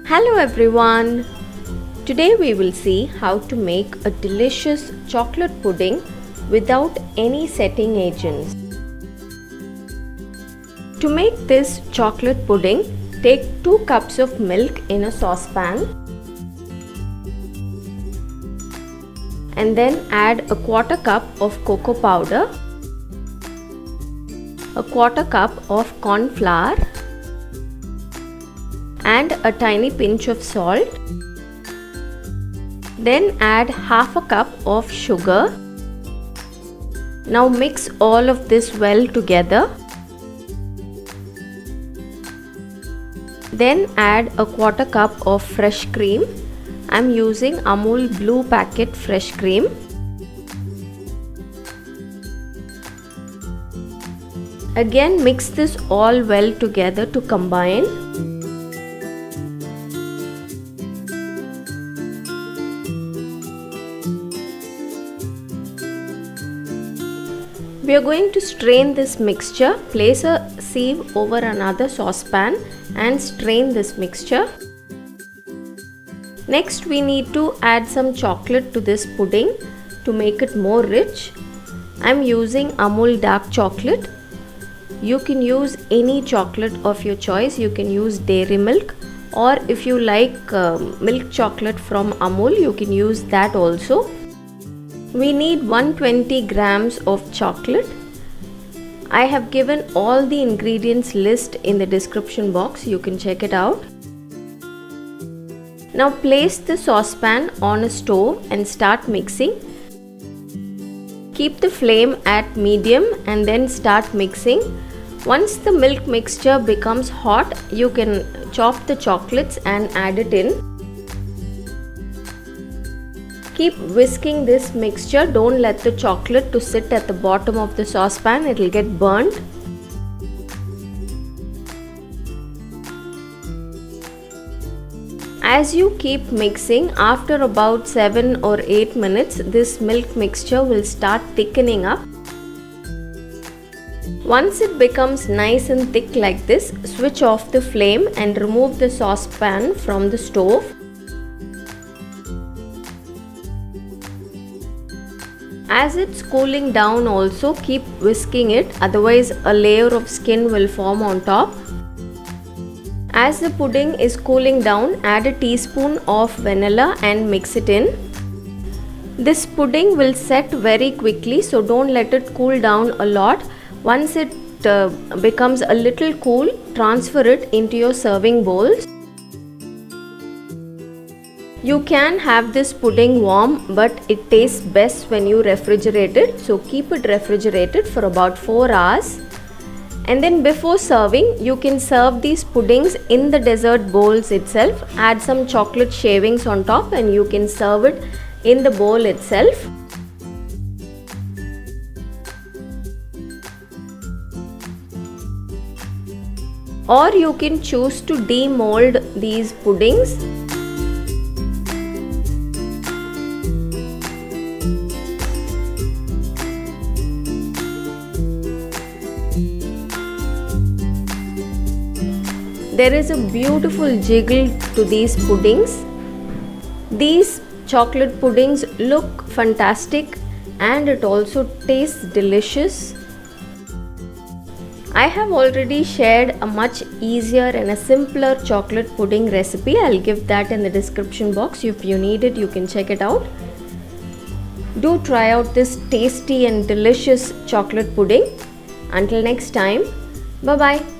Hello everyone! Today we will see how to make a delicious chocolate pudding without any setting agents. To make this chocolate pudding, take 2 cups of milk in a saucepan and then add a 1/4 cup of cocoa powder, a 1/4 cup of corn flour and a tiny pinch of salt. Then add 1/2 cup of sugar. Now mix all of this well together. Then add a 1/4 cup of fresh cream. I'm using Amul Blue Packet fresh cream. Again mix this all well together to combine. We are going to strain this mixture. Place a sieve over another saucepan and strain this mixture. Next we need to add some chocolate to this pudding to make it more rich. I'm using Amul dark chocolate. You can use any chocolate of your choice. You can use dairy milk, or if you like milk chocolate from Amul, you can use that also. We need 120 grams of chocolate. I have given all the ingredients list in the description box. You can check it out. Now place the saucepan on a stove and start mixing. Keep the flame at medium and then start mixing. Once the milk mixture becomes hot, you can chop the chocolates and add it in. Keep whisking this mixture. Don't let the chocolate to sit at the bottom of the saucepan. It will get burnt. As you keep mixing, after about 7 or 8 minutes, this milk mixture will start thickening up. Once it becomes nice and thick like this, switch off the flame and remove the saucepan from the stove. As it's cooling down also, keep whisking it, otherwise a layer of skin will form on top. As the pudding is cooling down, add a teaspoon of vanilla and mix it in. This pudding will set very quickly, so don't let it cool down a lot. Once it becomes a little cool, transfer it into your serving bowls. You can have this pudding warm, but it tastes best when you refrigerate it. So keep it refrigerated for about 4 hours. And then before serving, you can serve these puddings in the dessert bowls itself. Add some chocolate shavings on top and you can serve it in the bowl itself. Or you can choose to demold these puddings. There is a beautiful jiggle to these puddings. These chocolate puddings look fantastic and it also tastes delicious. I have already shared a much easier and a simpler chocolate pudding recipe. I'll give that in the description box. If you need it, you can check it out. Do try out this tasty and delicious chocolate pudding. Until next time, bye bye.